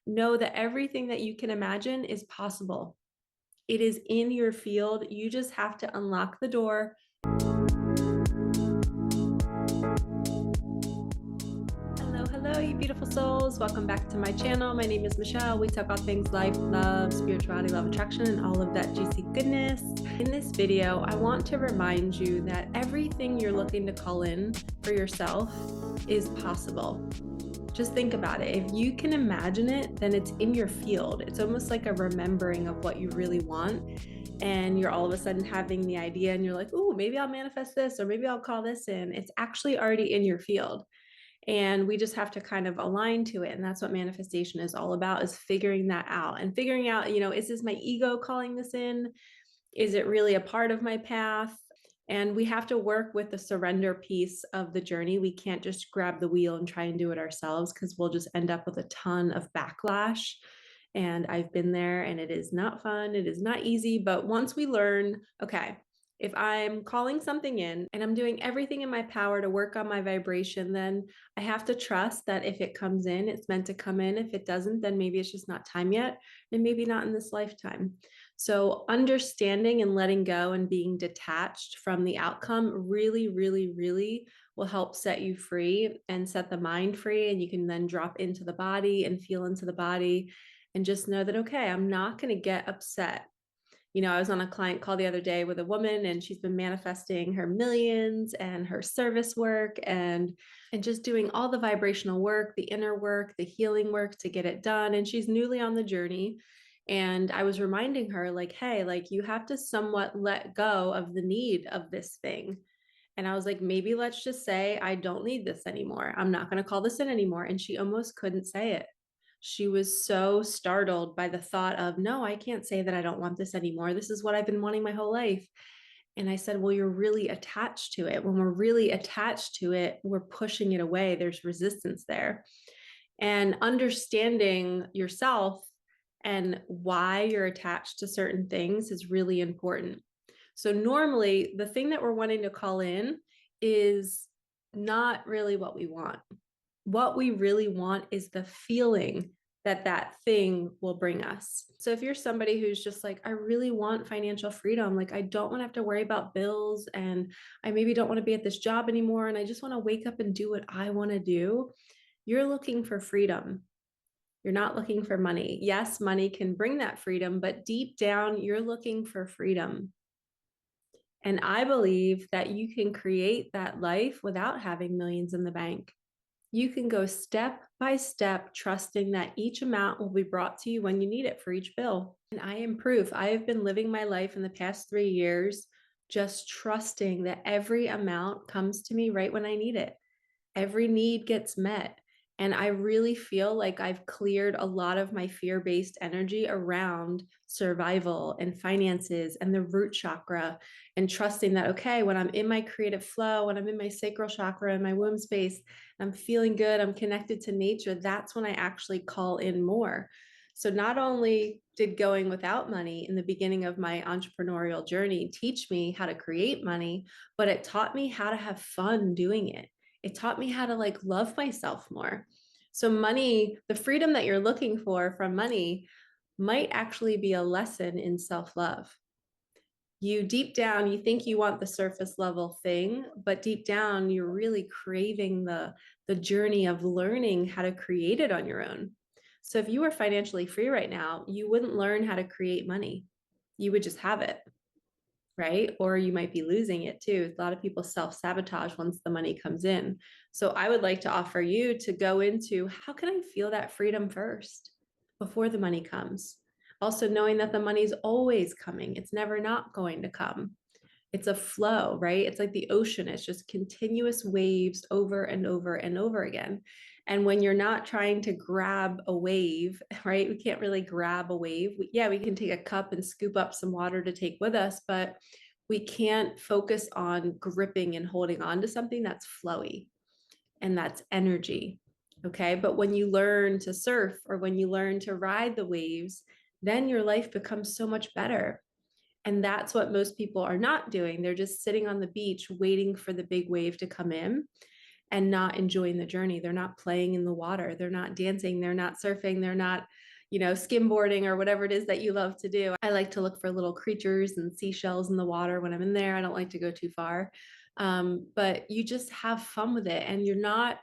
know that everything that you can imagine is possible. It is in your field. You just have to unlock the door. Hello, you beautiful souls. Welcome back to my channel. My name is Michelle. We talk all things life, love, spirituality, love, attraction, and all of that juicy goodness. In this video, I want to remind you that everything you're looking to call in for yourself is possible. Just think about it. If you can imagine it, then it's in your field. It's almost like a remembering of what you really want. And you're all of a sudden having the idea and you're like, oh, maybe I'll manifest this, or maybe I'll call this in. It's actually already in your field. And we just have to kind of align to it. And that's what manifestation is all about, is figuring that out and figuring out, is this my ego calling this in? Is it really a part of my path? And we have to work with the surrender piece of the journey. We can't just grab the wheel and try and do it ourselves, because we'll just end up with a ton of backlash. And I've been there, and it is not fun. It is not easy. But once we learn, okay, if I'm calling something in and I'm doing everything in my power to work on my vibration, then I have to trust that if it comes in, it's meant to come in. If it doesn't, then maybe it's just not time yet, and maybe not in this lifetime. So understanding and letting go and being detached from the outcome really, really, really will help set you free and set the mind free. And you can then drop into the body and feel into the body and just know that, okay, I'm not going to get upset. I was on a client call the other day with a woman, and she's been manifesting her millions and her service work and just doing all the vibrational work, the inner work, the healing work to get it done. And she's newly on the journey. And I was reminding her, like, hey, like, you have to somewhat let go of the need of this thing. And I was like, maybe let's just say, I don't need this anymore. I'm not going to call this in anymore. And she almost couldn't say it. She was so startled by the thought of, no, I can't say that I don't want this anymore. This is what I've been wanting my whole life. And I said, well, you're really attached to it. When we're really attached to it, we're pushing it away. There's resistance there. And understanding yourself and why you're attached to certain things is really important. So normally the thing that we're wanting to call in is not really what we want. What we really want is the feeling that that thing will bring us. So if you're somebody who's just like, I really want financial freedom, like I don't want to have to worry about bills, and I maybe don't want to be at this job anymore, and I just want to wake up and do what I want to do, you're looking for freedom. You're not looking for money. Yes, money can bring that freedom, but deep down, you're looking for freedom. And I believe that you can create that life without having millions in the bank. You can go step by step, trusting that each amount will be brought to you when you need it for each bill. And I am proof. I have been living my life in the past 3 years just trusting that every amount comes to me right when I need it. Every need gets met. And I really feel like I've cleared a lot of my fear-based energy around survival and finances and the root chakra, and trusting that, okay, when I'm in my creative flow, when I'm in my sacral chakra and my womb space, I'm feeling good, I'm connected to nature, that's when I actually call in more. So not only did going without money in the beginning of my entrepreneurial journey teach me how to create money, but it taught me how to have fun doing it. It taught me how to love myself more. So money, the freedom that you're looking for from money might actually be a lesson in self-love. You deep down, you think you want the surface level thing, but deep down, you're really craving the journey of learning how to create it on your own. So if you were financially free right now, you wouldn't learn how to create money. You would just have it. Right? Or you might be losing it too. A lot of people self-sabotage once the money comes in. So I would like to offer you to go into, how can I feel that freedom first before the money comes? Also knowing that the money's always coming. It's never not going to come. It's a flow, right? It's like the ocean. It's just continuous waves over and over and over again. And when you're not trying to grab a wave, right? We can't really grab a wave. We can take a cup and scoop up some water to take with us, but we can't focus on gripping and holding on to something that's flowy, and that's energy. Okay. But when you learn to surf, or when you learn to ride the waves, then your life becomes so much better. And that's what most people are not doing. They're just sitting on the beach waiting for the big wave to come in. and not enjoying the journey. They're not playing in the water. They're not dancing. They're not surfing. They're not, skimboarding or whatever it is that you love to do. I like to look for little creatures and seashells in the water when I'm in there. I don't like to go too far. But you just have fun with it, and you're not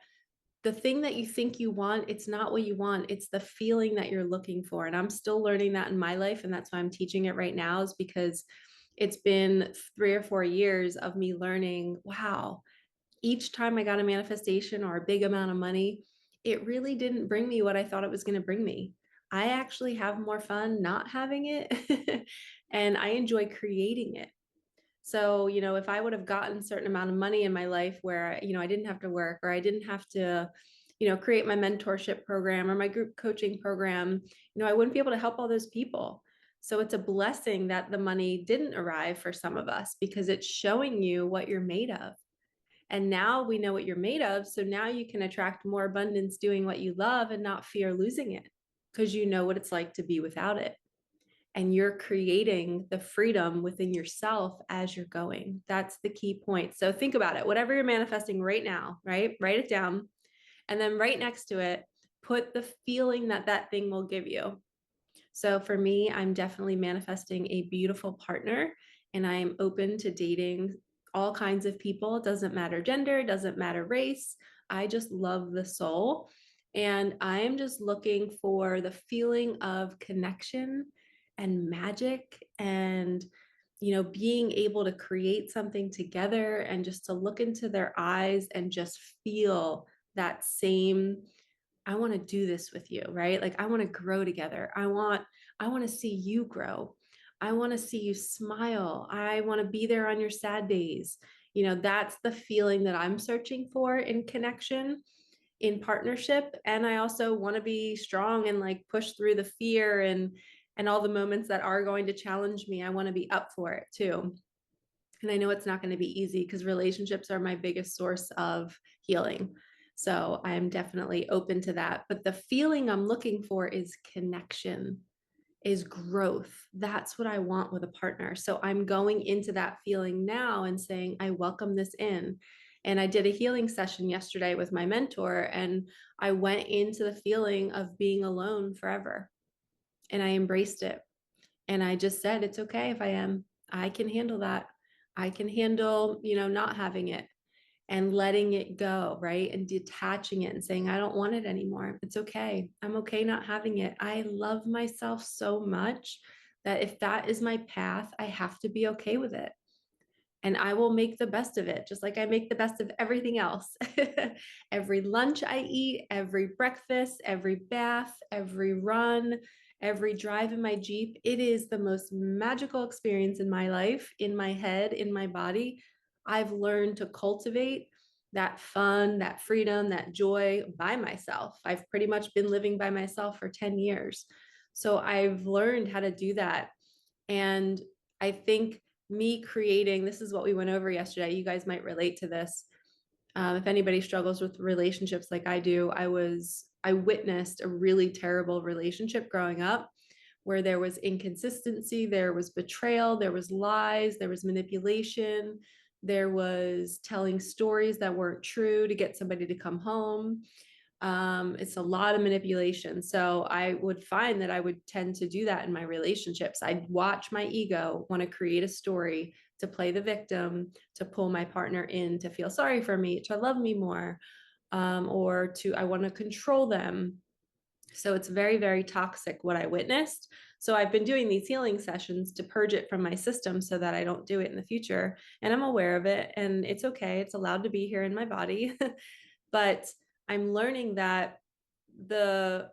the thing that you think you want, it's not what you want. It's the feeling that you're looking for. And I'm still learning that in my life. And that's why I'm teaching it right now, is because it's been 3 or 4 years of me learning, wow, each time I got a manifestation or a big amount of money, it really didn't bring me what I thought it was going to bring me. I actually have more fun not having it. And I enjoy creating it. So, if I would have gotten a certain amount of money in my life where, I didn't have to work, or I didn't have to, create my mentorship program or my group coaching program, I wouldn't be able to help all those people. So it's a blessing that the money didn't arrive for some of us, because it's showing you what you're made of. And now we know what you're made of. So now you can attract more abundance doing what you love and not fear losing it, because you know what it's like to be without it. And you're creating the freedom within yourself as you're going. That's the key point. So think about it. Whatever you're manifesting right now, right? Write it down. And then right next to it, put the feeling that that thing will give you. So for me, I'm definitely manifesting a beautiful partner, and I am open to dating all kinds of people. It doesn't matter gender, it doesn't matter race. I just love the soul. And I am just looking for the feeling of connection and magic, and being able to create something together, and just to look into their eyes and just feel that same, I want to do this with you, right? Like, I want to grow together. I want to see you grow. I want to see you smile. I want to be there on your sad days. That's the feeling that I'm searching for in connection, in partnership. And I also want to be strong and like push through the fear and all the moments that are going to challenge me. I want to be up for it too. And I know it's not going to be easy, because relationships are my biggest source of healing. So I'm definitely open to that. But the feeling I'm looking for is connection, is growth. That's what I want with a partner. So I'm going into that feeling now and saying, I welcome this in. And I did a healing session yesterday with my mentor, and I went into the feeling of being alone forever. And I embraced it. And I just said, it's okay if I am. I can handle that. I can handle, not having it and letting it go, right? And detaching it and saying, I don't want it anymore. It's okay. I'm okay not having it. I love myself so much that if that is my path, I have to be okay with it. And I will make the best of it, just like I make the best of everything else. Every lunch I eat, every breakfast, every bath, every run, every drive in my Jeep, it is the most magical experience in my life, in my head, in my body. I've learned to cultivate that fun, that freedom, that joy by myself. I've pretty much been living by myself for 10 years. So I've learned how to do that. And I think me creating, this is what we went over yesterday. You guys might relate to this. If anybody struggles with relationships like I do, I witnessed a really terrible relationship growing up, where there was inconsistency, there was betrayal, there was lies, there was manipulation, there was telling stories that weren't true to get somebody to come home. It's a lot of manipulation. So I would find that I would tend to do that in my relationships. I'd watch my ego want to create a story to play the victim, to pull my partner in to feel sorry for me, to love me more, or I want to control them. So it's very, very toxic what I witnessed. So I've been doing these healing sessions to purge it from my system so that I don't do it in the future. And I'm aware of it, and it's okay. It's allowed to be here in my body. But I'm learning that the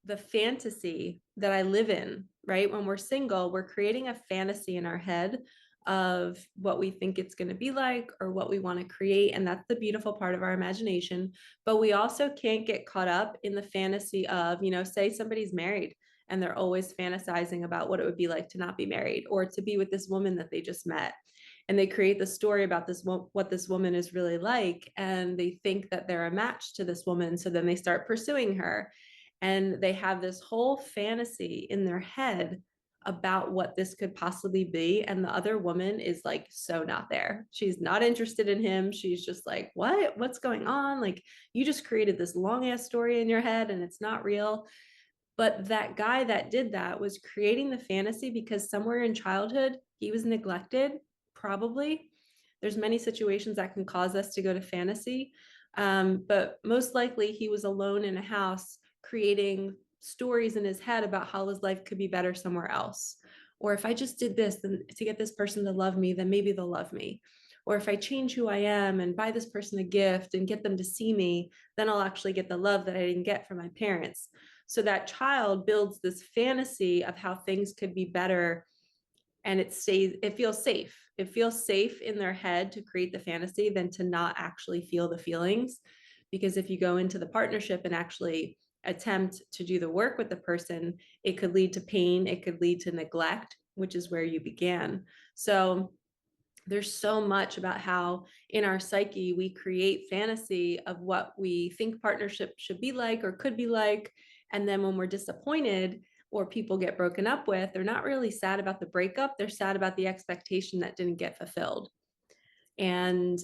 the fantasy that I live in, right? When we're single, we're creating a fantasy in our head of what we think it's going to be like, or what we want to create. And that's the beautiful part of our imagination. But we also can't get caught up in the fantasy of, say somebody's married and they're always fantasizing about what it would be like to not be married, or to be with this woman that they just met. And they create the story about what this woman is really like, and they think that they're a match to this woman. So then they start pursuing her, and they have this whole fantasy in their head about what this could possibly be. And the other woman is like, so not there. She's not interested in him. She's just like, what's going on? Like, you just created this long ass story in your head and it's not real. But that guy that did that was creating the fantasy because somewhere in childhood, he was neglected, probably. There's many situations that can cause us to go to fantasy. But most likely, he was alone in a house creating stories in his head about how his life could be better somewhere else. Or if I just did this then to get this person to love me, then maybe they'll love me. Or if I change who I am and buy this person a gift and get them to see me, then I'll actually get the love that I didn't get from my parents. So that child builds this fantasy of how things could be better, and it feels safe. It feels safe in their head to create the fantasy than to not actually feel the feelings. Because if you go into the partnership and actually attempt to do the work with the person, it could lead to pain, it could lead to neglect, which is where you began. So there's so much about how in our psyche we create fantasy of what we think partnership should be like or could be like. And then when we're disappointed or people get broken up with, they're not really sad about the breakup. They're sad about the expectation that didn't get fulfilled. And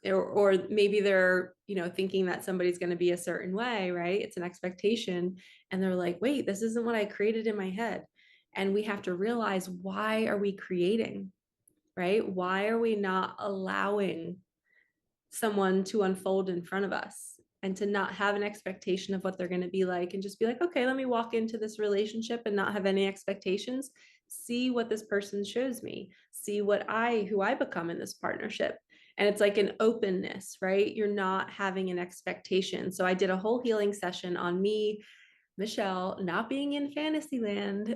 or maybe they're thinking that somebody's going to be a certain way, right? It's an expectation, and they're like, wait, this isn't what I created in my head. And we have to realize, why are we creating? Right? Why are we not allowing someone to unfold in front of us and to not have an expectation of what they're going to be like and just be like, okay, let me walk into this relationship and not have any expectations, see what this person shows me, see who I become in this partnership. And it's like an openness, right? You're not having an expectation. So I did a whole healing session on me, Michelle, not being in Fantasyland,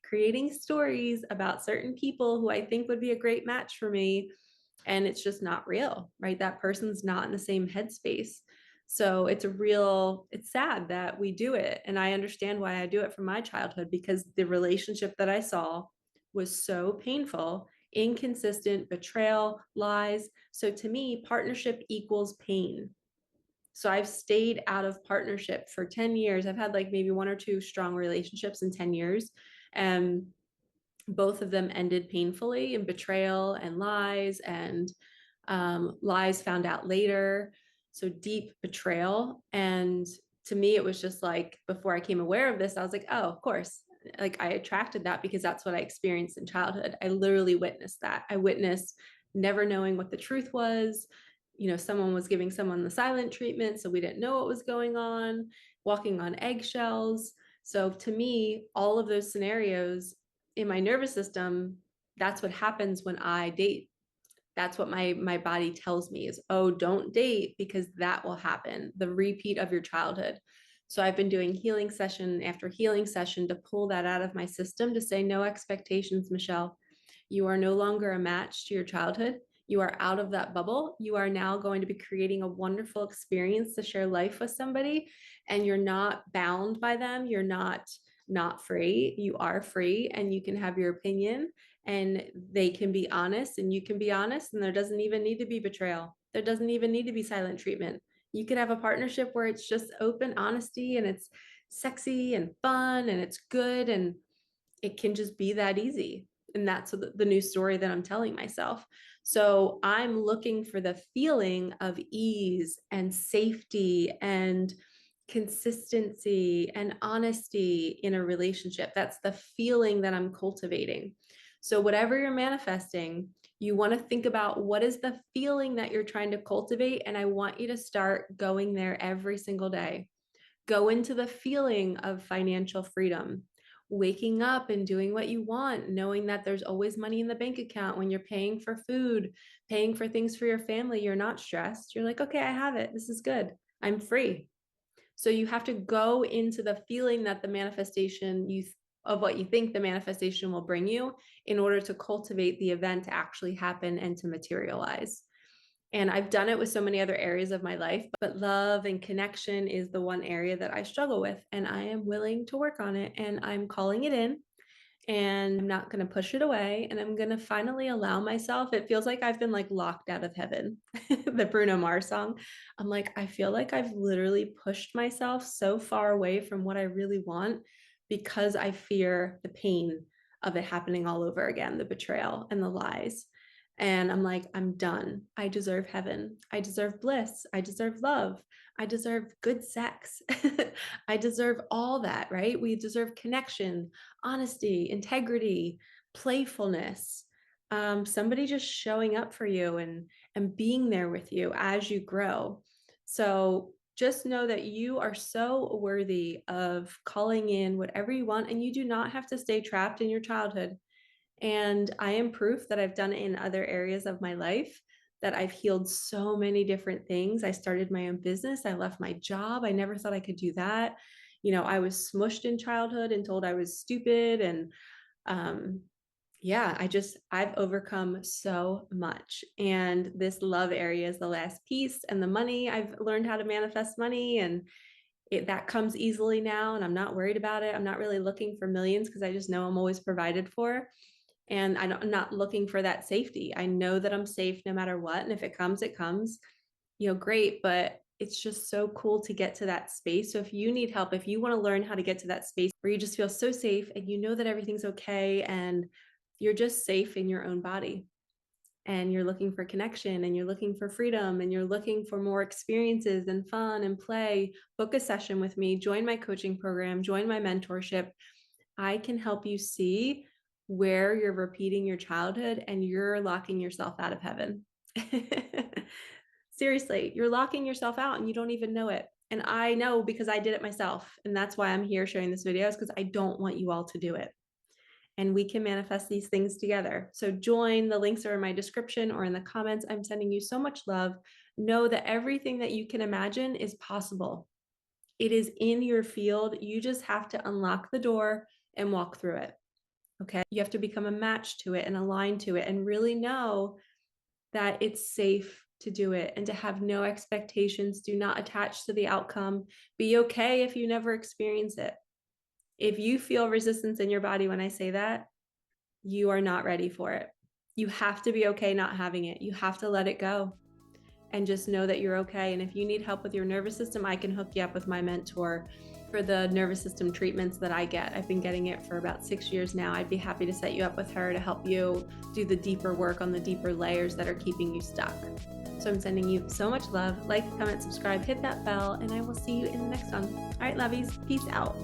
creating stories about certain people who I think would be a great match for me. And it's just not real, right? That person's not in the same headspace. So it's sad that we do it. And I understand why I do it from my childhood, because the relationship that I saw was so painful, inconsistent, betrayal, lies. So to me, partnership equals pain. So I've stayed out of partnership for 10 years. I've had like maybe one or two strong relationships in 10 years. And both of them ended painfully in betrayal and lies found out later. So deep betrayal. And to me, it was just like, before I came aware of this, I was like, oh, of course. Like, I attracted that because that's what I experienced in childhood. I literally witnessed that. I witnessed never knowing what the truth was. Someone was giving someone the silent treatment, so we didn't know what was going on, walking on eggshells. So to me, all of those scenarios in my nervous system, that's what happens when I date. That's what my body tells me is, oh, don't date because that will happen, the repeat of your childhood. So I've been doing healing session after healing session to pull that out of my system, to say, no expectations, Michelle. You are no longer a match to your childhood. You are out of that bubble. You are now going to be creating a wonderful experience to share life with somebody, and you're not bound by them. You're not free. You are free, and you can have your opinion, and they can be honest and you can be honest, and there doesn't even need to be betrayal. There doesn't even need to be silent treatment. You could have a partnership where it's just open honesty and it's sexy and fun and it's good, and it can just be that easy. And that's the new story that I'm telling myself. So I'm looking for the feeling of ease and safety and consistency and honesty in a relationship. That's the feeling that I'm cultivating. So whatever you're manifesting, you want to think about, what is the feeling that you're trying to cultivate? And I want you to start going there every single day. Go into the feeling of financial freedom, waking up and doing what you want, knowing that there's always money in the bank account. When you're paying for food, paying for things for your family, you're not stressed. You're like, okay, I have it. This is good. I'm free. So you have to go into the feeling that the manifestation of what you think the manifestation will bring you, in order to cultivate the event to actually happen and to materialize. And I've done it with so many other areas of my life, but love and connection is the one area that I struggle with. And I am willing to work on it, and I'm calling it in, and I'm not going to push it away. And I'm going to finally allow myself. It feels like I've been like locked out of heaven, the Bruno Mars song. I'm like, I feel like I've literally pushed myself so far away from what I really want, because I fear the pain of it happening all over again, the betrayal and the lies. And I'm like, I'm done. I deserve heaven. I deserve bliss. I deserve love. I deserve good sex. I deserve all that, right? We deserve connection, honesty, integrity, playfulness, somebody just showing up for you and being there with you as you grow. So just know that you are so worthy of calling in whatever you want, and you do not have to stay trapped in your childhood. And I am proof that I've done it in other areas of my life, that I've healed so many different things. I started my own business. I left my job. I never thought I could do that. I was smushed in childhood and told I was stupid. And um, yeah, I've overcome so much. And this love area is the last piece. And the money, I've learned how to manifest money, and that comes easily now. And I'm not worried about it. I'm not really looking for millions because I just know I'm always provided for. And I'm not looking for that safety. I know that I'm safe no matter what. And if it comes, it comes, great. But it's just so cool to get to that space. So if you need help, if you want to learn how to get to that space where you just feel so safe and you know that everything's okay and you're just safe in your own body, and you're looking for connection and you're looking for freedom and you're looking for more experiences and fun and play, book a session with me, join my coaching program, join my mentorship. I can help you see where you're repeating your childhood and you're locking yourself out of heaven. Seriously, you're locking yourself out and you don't even know it. And I know because I did it myself. And that's why I'm here sharing this video, is because I don't want you all to do it. And we can manifest these things together. So join. The links are in my description or in the comments. I'm sending you so much love. Know that everything that you can imagine is possible. It is in your field. You just have to unlock the door and walk through it. Okay. You have to become a match to it and align to it and really know that it's safe to do it and to have no expectations. Do not attach to the outcome. Be okay if you never experience it. If you feel resistance in your body when I say that, you are not ready for it. You have to be okay not having it. You have to let it go and just know that you're okay. And if you need help with your nervous system, I can hook you up with my mentor for the nervous system treatments that I get. I've been getting it for about 6 years now. I'd be happy to set you up with her to help you do the deeper work on the deeper layers that are keeping you stuck. So I'm sending you so much love. Like, comment, subscribe, hit that bell, and I will see you in the next one. All right, lovies, peace out.